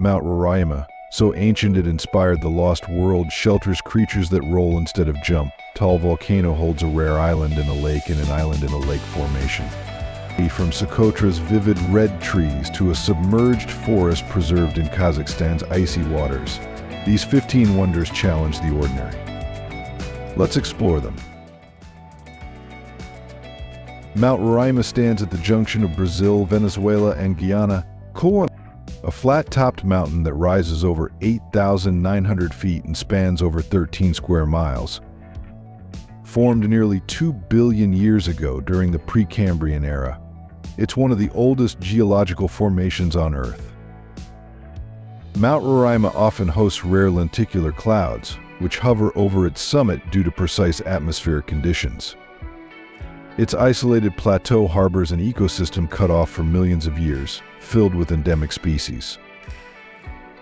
Mount Roraima, so ancient it inspired the lost world, shelters creatures that roll instead of jump. Tall volcano holds a rare island in a lake and an island in a lake formation. From Socotra's vivid red trees to a submerged forest preserved in Kazakhstan's icy waters, these 15 wonders challenge the ordinary. Let's explore them. Mount Roraima stands at the junction of Brazil, Venezuela, and Guyana, a flat-topped mountain that rises over 8,900 feet and spans over 13 square miles. Formed nearly 2 billion years ago during the Precambrian era, it's one of the oldest geological formations on Earth. Mount Roraima often hosts rare lenticular clouds, which hover over its summit due to precise atmospheric conditions. Its isolated plateau harbors an ecosystem cut off for millions of years, filled with endemic species.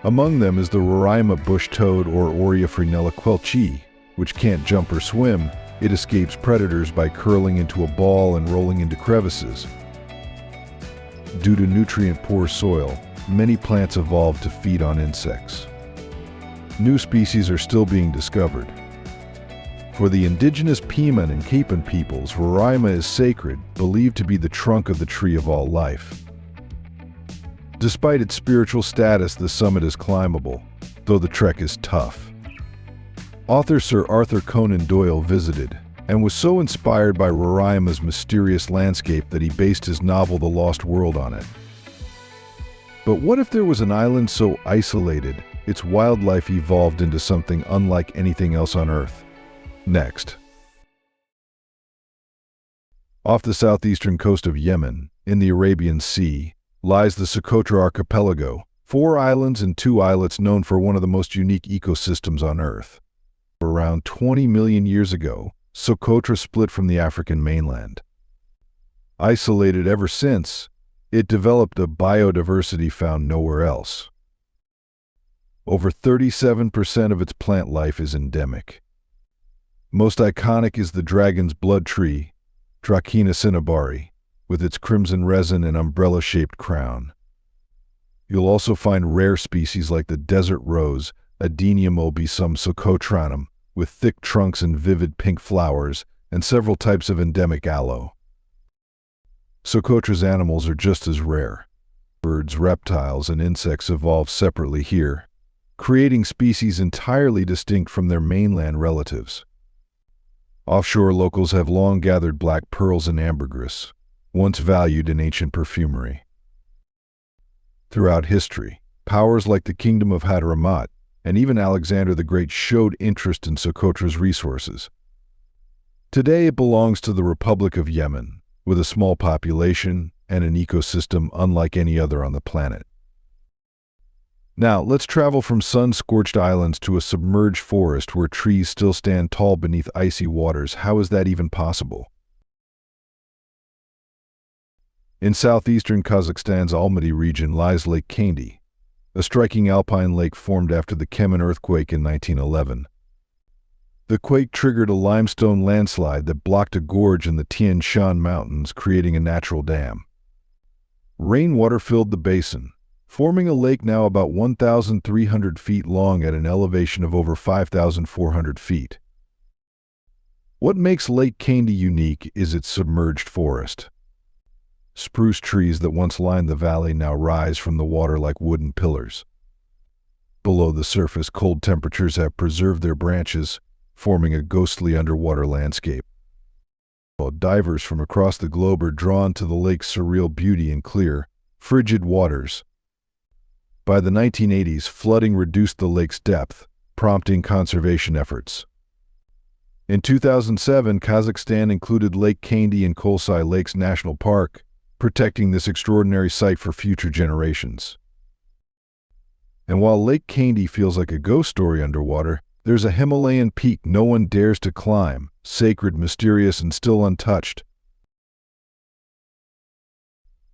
Among them is the Roraima bush toad, or Aurea frenella quelchi, which can't jump or swim. It escapes predators by curling into a ball and rolling into crevices. Due to nutrient-poor soil, many plants evolved to feed on insects. New species are still being discovered. For the indigenous Piman and Capan peoples, Roraima is sacred, believed to be the trunk of the tree of all life. Despite its spiritual status, the summit is climbable, though the trek is tough. Author Sir Arthur Conan Doyle visited, and was so inspired by Roraima's mysterious landscape that he based his novel The Lost World on it. But what if there was an island so isolated, its wildlife evolved into something unlike anything else on Earth? Next. Off the southeastern coast of Yemen, in the Arabian Sea, lies the Socotra Archipelago, 4 islands and 2 islets known for one of the most unique ecosystems on Earth. Around 20 million years ago, Socotra split from the African mainland. Isolated ever since, it developed a biodiversity found nowhere else. Over 37% of its plant life is endemic. Most iconic is the dragon's blood tree, Dracæna cinnabari, with its crimson resin and umbrella-shaped crown. You'll also find rare species like the desert rose, Adenium obesum socotranum, with thick trunks and vivid pink flowers, and several types of endemic aloe. Socotra's animals are just as rare. Birds, reptiles, and insects evolve separately here, creating species entirely distinct from their mainland relatives. Offshore locals have long gathered black pearls and ambergris, once valued in ancient perfumery. Throughout history, powers like the Kingdom of Hadramaut and even Alexander the Great showed interest in Socotra's resources. Today it belongs to the Republic of Yemen, with a small population and an ecosystem unlike any other on the planet. Now, let's travel from sun-scorched islands to a submerged forest where trees still stand tall beneath icy waters. How is that even possible? In southeastern Kazakhstan's Almaty region lies Lake Kaindy, a striking alpine lake formed after the Kemen earthquake in 1911. The quake triggered a limestone landslide that blocked a gorge in the Tian Shan Mountains, creating a natural dam. Rainwater filled the basin, forming a lake now about 1,300 feet long at an elevation of over 5,400 feet. What makes Lake Kaindy unique is its submerged forest. Spruce trees that once lined the valley now rise from the water like wooden pillars. Below the surface, cold temperatures have preserved their branches, forming a ghostly underwater landscape. While divers from across the globe are drawn to the lake's surreal beauty and clear, frigid waters. By the 1980s, flooding reduced the lake's depth, prompting conservation efforts. In 2007, Kazakhstan included Lake Kaindy in Kausai Lakes National Park, protecting this extraordinary site for future generations. And while Lake Kaindy feels like a ghost story underwater, there's a Himalayan peak no one dares to climb, sacred, mysterious, and still untouched.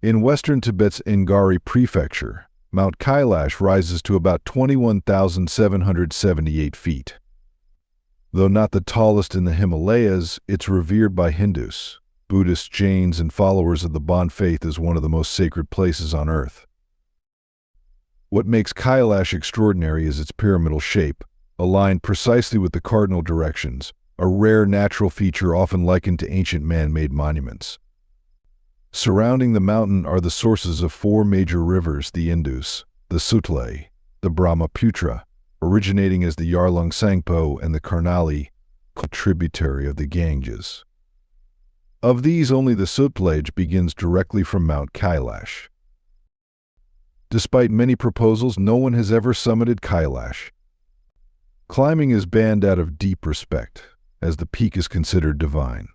In western Tibet's Ngari Prefecture, Mount Kailash rises to about 21,778 feet. Though not the tallest in the Himalayas, it's revered by Hindus, Buddhists, Jains, and followers of the Bon faith as one of the most sacred places on Earth. What makes Kailash extraordinary is its pyramidal shape, aligned precisely with the cardinal directions, a rare natural feature often likened to ancient man-made monuments. Surrounding the mountain are the sources of four major rivers: the Indus, the Sutlej, the Brahmaputra, originating as the Yarlung Tsangpo, and the Karnali, tributary of the Ganges. Of these, only the Sutlej begins directly from Mount Kailash. Despite many proposals, no one has ever summited Kailash. Climbing is banned out of deep respect, as the peak is considered divine.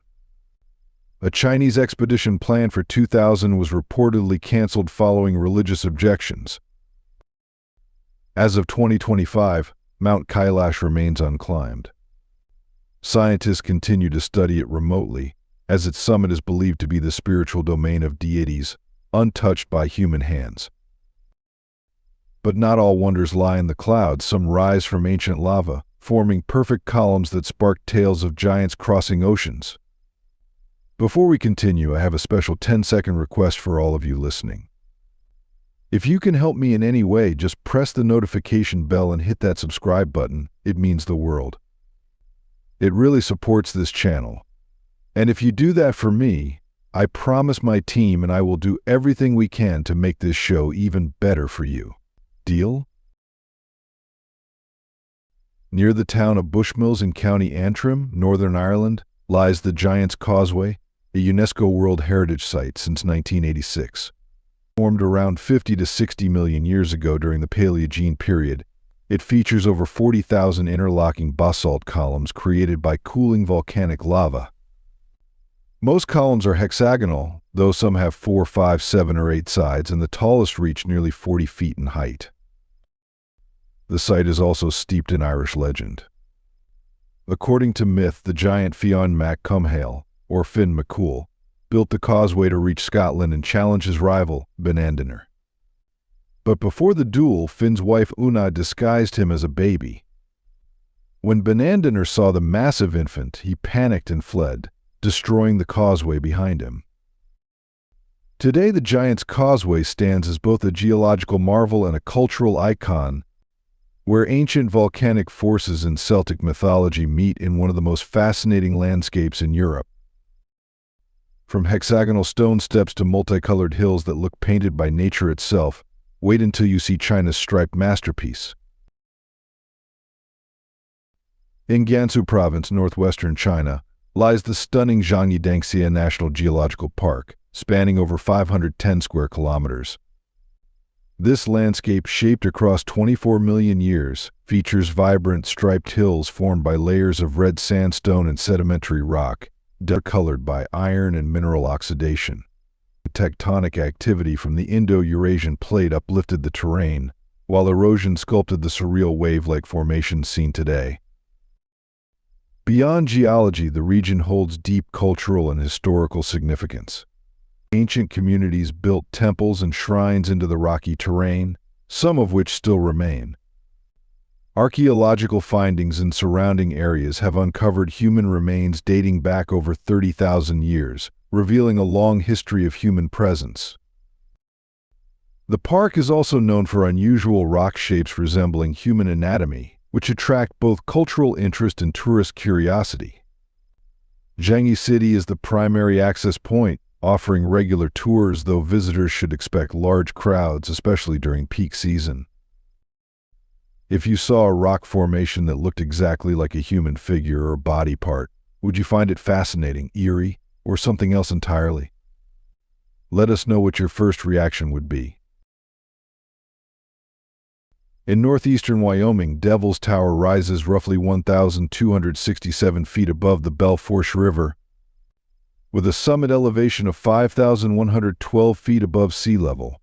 A Chinese expedition planned for 2000 was reportedly cancelled following religious objections. As of 2025, Mount Kailash remains unclimbed. Scientists continue to study it remotely, as its summit is believed to be the spiritual domain of deities, untouched by human hands. But not all wonders lie in the clouds. Some rise from ancient lava, forming perfect columns that spark tales of giants crossing oceans. Before we continue, I have a special 10-second request for all of you listening. If you can help me in any way, just press the notification bell and hit that subscribe button. It means the world. It really supports this channel. And if you do that for me, I promise my team and I will do everything we can to make this show even better for you. Deal? Near the town of Bushmills in County Antrim, Northern Ireland, lies the Giant's Causeway, a UNESCO World Heritage Site since 1986. Formed around 50 to 60 million years ago during the Paleogene period, it features over 40,000 interlocking basalt columns created by cooling volcanic lava. Most columns are hexagonal, though some have 4, 5, 7, or 8 sides, and the tallest reach nearly 40 feet in height. The site is also steeped in Irish legend. According to myth, the giant Fionn Mac Cumhaill, or Finn McCool, built the causeway to reach Scotland and challenge his rival, Benandanur. But before the duel, Finn's wife Una disguised him as a baby. When Benandanur saw the massive infant, he panicked and fled, destroying the causeway behind him. Today, the Giant's Causeway stands as both a geological marvel and a cultural icon, where ancient volcanic forces and Celtic mythology meet in one of the most fascinating landscapes in Europe. From hexagonal stone steps to multicolored hills that look painted by nature itself, wait until you see China's striped masterpiece. In Gansu Province, northwestern China, lies the stunning Zhangye Danxia National Geological Park, spanning over 510 square kilometers. This landscape, shaped across 24 million years, features vibrant striped hills formed by layers of red sandstone and sedimentary rock, colored by iron and mineral oxidation. Tectonic activity from the Indo-Eurasian plate uplifted the terrain, while erosion sculpted the surreal wave-like formations seen today. Beyond geology, the region holds deep cultural and historical significance. Ancient communities built temples and shrines into the rocky terrain, some of which still remain. Archaeological findings in surrounding areas have uncovered human remains dating back over 30,000 years, revealing a long history of human presence. The park is also known for unusual rock shapes resembling human anatomy, which attract both cultural interest and tourist curiosity. Zhangye City is the primary access point, offering regular tours, though visitors should expect large crowds, especially during peak season. If you saw a rock formation that looked exactly like a human figure or body part, would you find it fascinating, eerie, or something else entirely? Let us know what your first reaction would be. In northeastern Wyoming, Devil's Tower rises roughly 1,267 feet above the Belle Fourche River, with a summit elevation of 5,112 feet above sea level.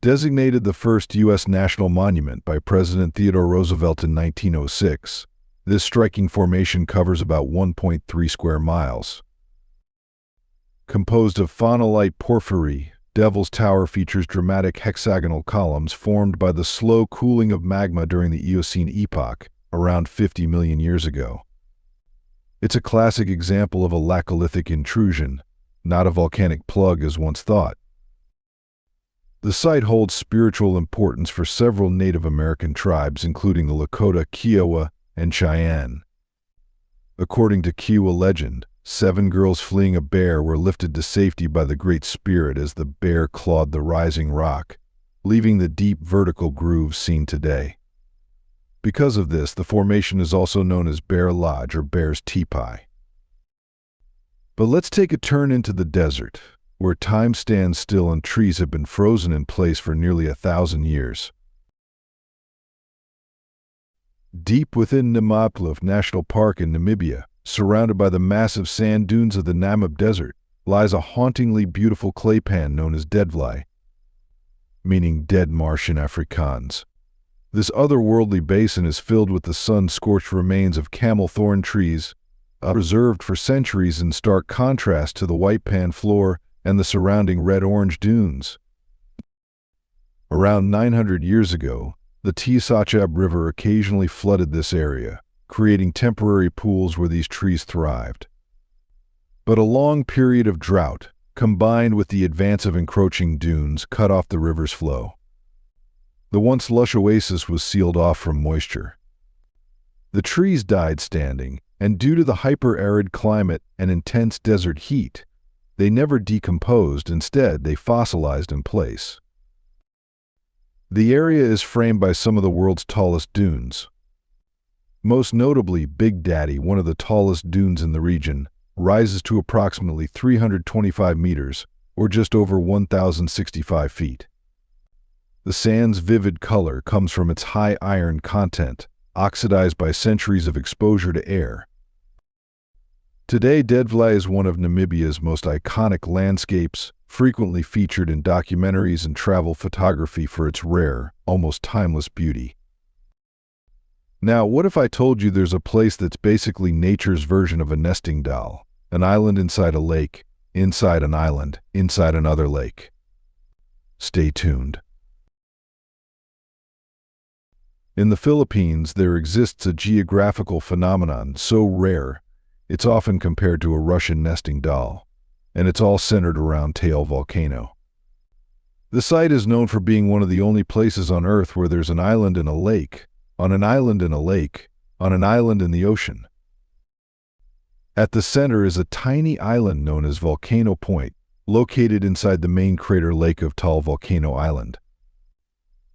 Designated the first U.S. national monument by President Theodore Roosevelt in 1906, this striking formation covers about 1.3 square miles. Composed of faunolite porphyry, Devil's Tower features dramatic hexagonal columns formed by the slow cooling of magma during the Eocene epoch, around 50 million years ago. It's a classic example of a laccolithic intrusion, not a volcanic plug as once thought. The site holds spiritual importance for several Native American tribes, including the Lakota, Kiowa, and Cheyenne. According to Kiowa legend, 7 girls fleeing a bear were lifted to safety by the Great Spirit as the bear clawed the rising rock, leaving the deep vertical grooves seen today. Because of this, the formation is also known as Bear Lodge or Bear's Teepee. But let's take a turn into the desert, where time stands still and trees have been frozen in place for nearly 1,000 years. Deep within Namib National Park in Namibia, surrounded by the massive sand dunes of the Namib Desert, lies a hauntingly beautiful clay pan known as Deadvlei, meaning dead marsh in Afrikaans. This otherworldly basin is filled with the sun-scorched remains of camel thorn trees, preserved for centuries in stark contrast to the white pan floor and the surrounding red-orange dunes. Around 900 years ago, the Tsachab River occasionally flooded this area, creating temporary pools where these trees thrived. But a long period of drought, combined with the advance of encroaching dunes, cut off the river's flow. The once lush oasis was sealed off from moisture. The trees died standing, and due to the hyper-arid climate and intense desert heat, they never decomposed. Instead, they fossilized in place. The area is framed by some of the world's tallest dunes. Most notably, Big Daddy, one of the tallest dunes in the region, rises to approximately 325 meters, or just over 1,065 feet. The sand's vivid color comes from its high iron content, oxidized by centuries of exposure to air. Today, Deadvlei is one of Namibia's most iconic landscapes, frequently featured in documentaries and travel photography for its rare, almost timeless beauty. Now, what if I told you there's a place that's basically nature's version of a nesting doll? An island inside a lake, inside an island, inside another lake. Stay tuned. In the Philippines, there exists a geographical phenomenon so rare, it's often compared to a Russian nesting doll, and it's all centered around Taal Volcano. The site is known for being one of the only places on Earth where there's an island in a lake, on an island in a lake, on an island in the ocean. At the center is a tiny island known as Volcano Point, located inside the main crater lake of Taal Volcano Island.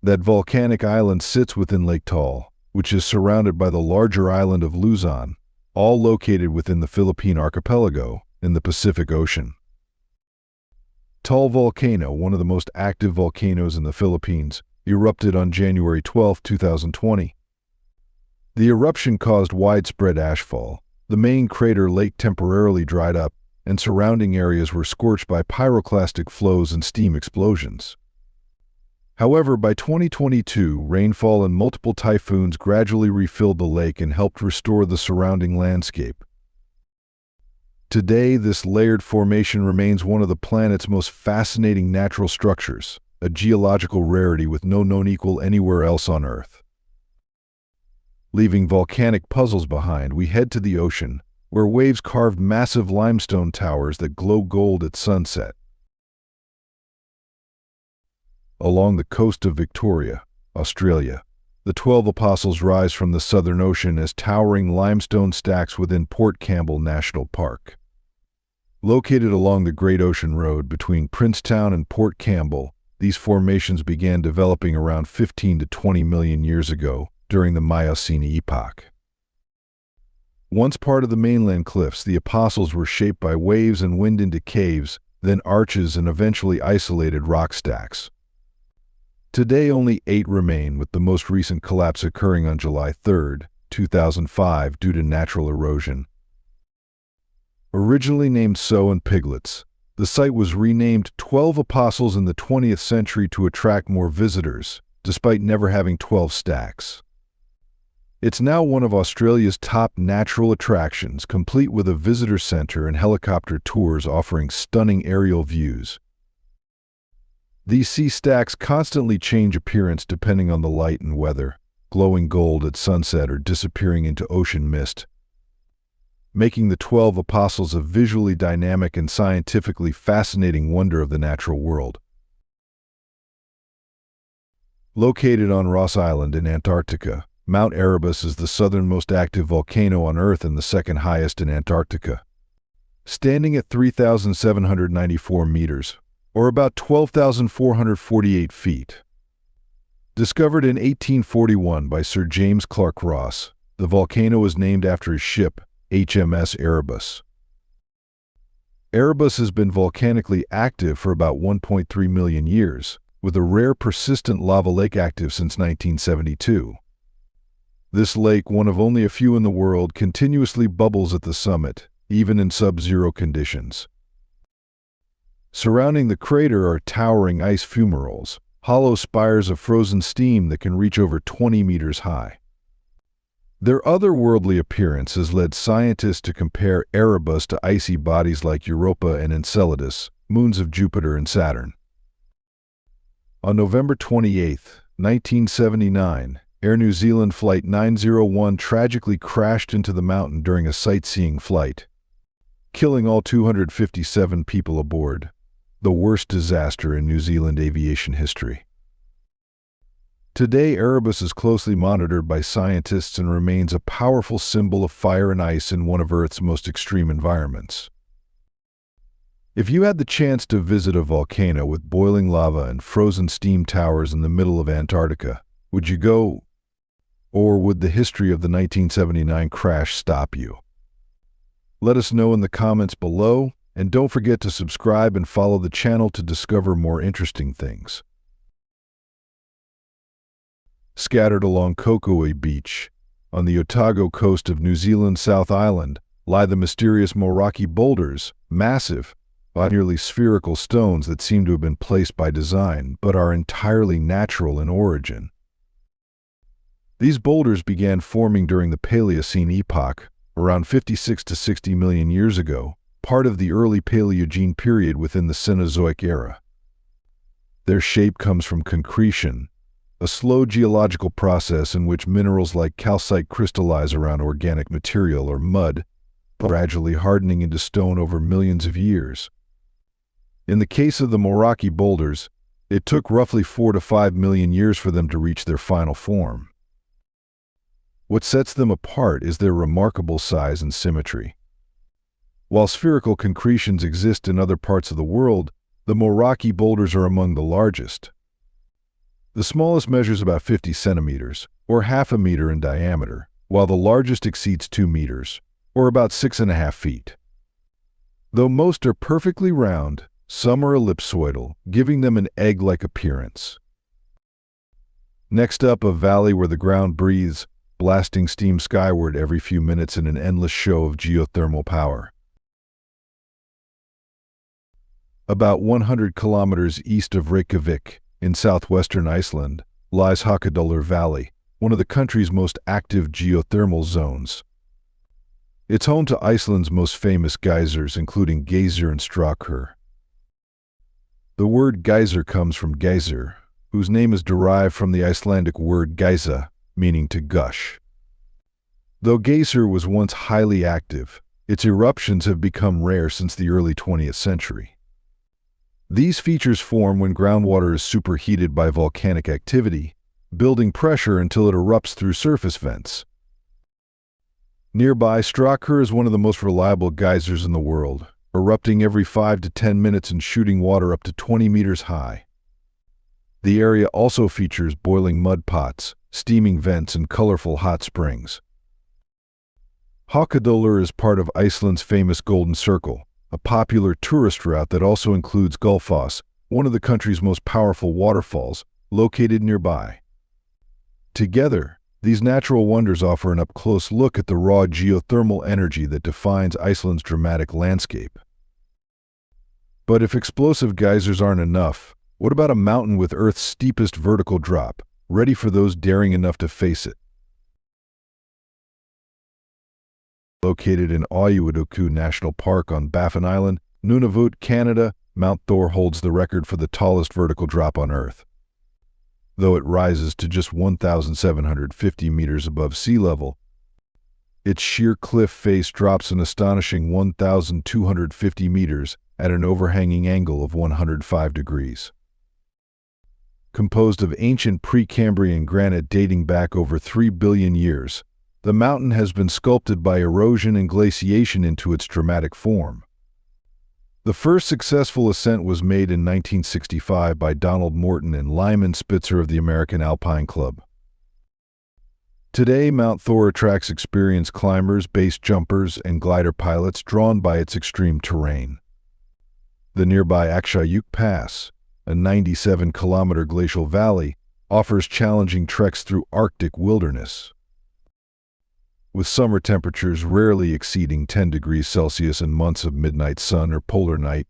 That volcanic island sits within Lake Taal, which is surrounded by the larger island of Luzon, all located within the Philippine archipelago in the Pacific Ocean. Taal Volcano, one of the most active volcanoes in the Philippines, erupted on January 12, 2020. The eruption caused widespread ashfall. The main crater lake temporarily dried up, and surrounding areas were scorched by pyroclastic flows and steam explosions. However, by 2022, rainfall and multiple typhoons gradually refilled the lake and helped restore the surrounding landscape. Today, this layered formation remains one of the planet's most fascinating natural structures, a geological rarity with no known equal anywhere else on Earth. Leaving volcanic puzzles behind, we head to the ocean, where waves carved massive limestone towers that glow gold at sunset. Along the coast of Victoria, Australia, the 12 Apostles rise from the Southern Ocean as towering limestone stacks within Port Campbell National Park. Located along the Great Ocean Road between Princetown and Port Campbell, these formations began developing around 15 to 20 million years ago during the Miocene epoch. Once part of the mainland cliffs, the Apostles were shaped by waves and wind into caves, then arches and eventually isolated rock stacks. Today, only 8 remain, with the most recent collapse occurring on July 3, 2005 due to natural erosion. Originally named Sow and Piglets, the site was renamed 12 Apostles in the 20th century to attract more visitors, despite never having 12 stacks. It's now one of Australia's top natural attractions, complete with a visitor center and helicopter tours offering stunning aerial views. These sea stacks constantly change appearance depending on the light and weather, glowing gold at sunset or disappearing into ocean mist, making the 12 Apostles a visually dynamic and scientifically fascinating wonder of the natural world. Located on Ross Island in Antarctica, Mount Erebus is the southernmost active volcano on Earth and the second highest in Antarctica. Standing at 3,794 meters, or about 12,448 feet. Discovered in 1841 by Sir James Clark Ross, the volcano is named after his ship, HMS Erebus. Erebus has been volcanically active for about 1.3 million years, with a rare persistent lava lake active since 1972. This lake, one of only a few in the world, continuously bubbles at the summit, even in sub-zero conditions. Surrounding the crater are towering ice fumaroles, hollow spires of frozen steam that can reach over 20 meters high. Their otherworldly appearance has led scientists to compare Erebus to icy bodies like Europa and Enceladus, moons of Jupiter and Saturn. On November 28, 1979, Air New Zealand Flight 901 tragically crashed into the mountain during a sightseeing flight, killing all 257 people aboard, the worst disaster in New Zealand aviation history. Today, Erebus is closely monitored by scientists and remains a powerful symbol of fire and ice in one of Earth's most extreme environments. If you had the chance to visit a volcano with boiling lava and frozen steam towers in the middle of Antarctica, would you go? Or would the history of the 1979 crash stop you? Let us know in the comments below, and don't forget to subscribe and follow the channel to discover more interesting things. Scattered along Causeway Beach, on the Otago coast of New Zealand's South Island, lie the mysterious Moeraki Boulders, massive, nearly spherical stones that seem to have been placed by design, but are entirely natural in origin. These boulders began forming during the Paleocene epoch, around 56 to 60 million years ago, part of the early Paleogene period within the Cenozoic era. Their shape comes from concretion, a slow geological process in which minerals like calcite crystallize around organic material or mud, gradually hardening into stone over millions of years. In the case of the Moeraki Boulders, it took roughly 4 to 5 million years for them to reach their final form. What sets them apart is their remarkable size and symmetry. While spherical concretions exist in other parts of the world, the Moeraki Boulders are among the largest. The smallest measures about 50 centimeters, or half a meter in diameter, while the largest exceeds 2 meters, or about 6.5 feet. Though most are perfectly round, some are ellipsoidal, giving them an egg-like appearance. Next up, a valley where the ground breathes, blasting steam skyward every few minutes in an endless show of geothermal power. About 100 kilometers east of Reykjavik, in southwestern Iceland, lies Haukadalur Valley, one of the country's most active geothermal zones. It's home to Iceland's most famous geysers, including Geyser and Strákur. The word geyser comes from Geyser, whose name is derived from the Icelandic word geysa, meaning to gush. Though Geyser was once highly active, its eruptions have become rare since the early 20th century. These features form when groundwater is superheated by volcanic activity, building pressure until it erupts through surface vents. Nearby, Strákur is one of the most reliable geysers in the world, erupting every 5 to 10 minutes and shooting water up to 20 meters high. The area also features boiling mud pots, steaming vents, and colorful hot springs. Haukadalur is part of Iceland's famous Golden Circle, a popular tourist route that also includes Gullfoss, one of the country's most powerful waterfalls, located nearby. Together, these natural wonders offer an up-close look at the raw geothermal energy that defines Iceland's dramatic landscape. But if explosive geysers aren't enough, what about a mountain with Earth's steepest vertical drop, ready for those daring enough to face it? Located in Auyuaduku National Park on Baffin Island, Nunavut, Canada, Mount Thor holds the record for the tallest vertical drop on Earth. Though it rises to just 1,750 meters above sea level, its sheer cliff face drops an astonishing 1,250 meters at an overhanging angle of 105 degrees. Composed of ancient Precambrian granite dating back over 3 billion years, the mountain has been sculpted by erosion and glaciation into its dramatic form. The first successful ascent was made in 1965 by Donald Morton and Lyman Spitzer of the American Alpine Club. Today, Mount Thor attracts experienced climbers, base jumpers, and glider pilots drawn by its extreme terrain. The nearby Akshayuk Pass, a 97-kilometer glacial valley, offers challenging treks through Arctic wilderness. With summer temperatures rarely exceeding 10 degrees Celsius and months of midnight sun or polar night,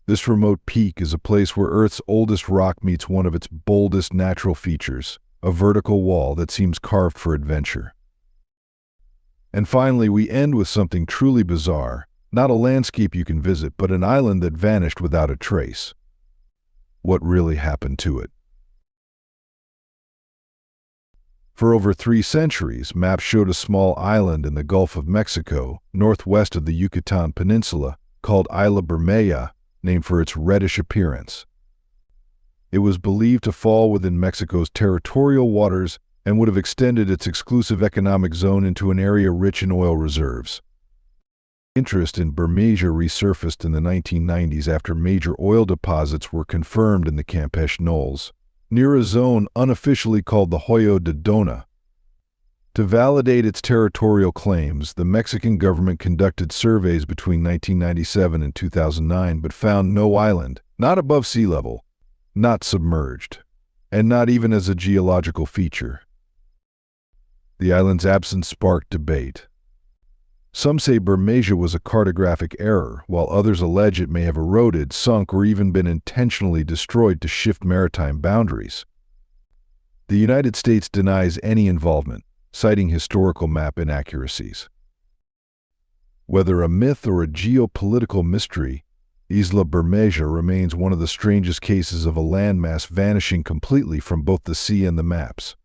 this remote peak is a place where Earth's oldest rock meets one of its boldest natural features, a vertical wall that seems carved for adventure. And finally, we end with something truly bizarre, not a landscape you can visit, but an island that vanished without a trace. What really happened to it? For over 3 centuries, maps showed a small island in the Gulf of Mexico, northwest of the Yucatan Peninsula, called Isla Bermejo, named for its reddish appearance. It was believed to fall within Mexico's territorial waters and would have extended its exclusive economic zone into an area rich in oil reserves. Interest in Bermejo resurfaced in the 1990s after major oil deposits were confirmed in the Campeche Knolls, near a zone unofficially called the Hoyo de Dona. To validate its territorial claims, the Mexican government conducted surveys between 1997 and 2009 but found no island, not above sea level, not submerged, and not even as a geological feature. The island's absence sparked debate. Some say Bermejo was a cartographic error, while others allege it may have eroded, sunk, or even been intentionally destroyed to shift maritime boundaries. The United States denies any involvement, citing historical map inaccuracies. Whether a myth or a geopolitical mystery, Isla Bermejo remains one of the strangest cases of a landmass vanishing completely from both the sea and the maps.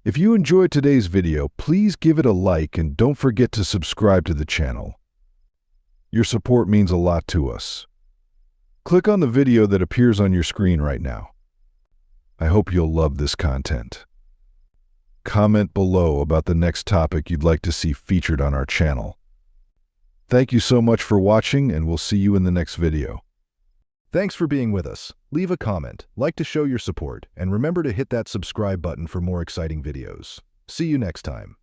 If you enjoyed today's video, please give it a like and don't forget to subscribe to the channel. Your support means a lot to us. Click on the video that appears on your screen right now. I hope you'll love this content. Comment below about the next topic you'd like to see featured on our channel. Thank you so much for watching, and we'll see you in the next video. Thanks for being with us. Leave a comment, like to show your support, and remember to hit that subscribe button for more exciting videos. See you next time.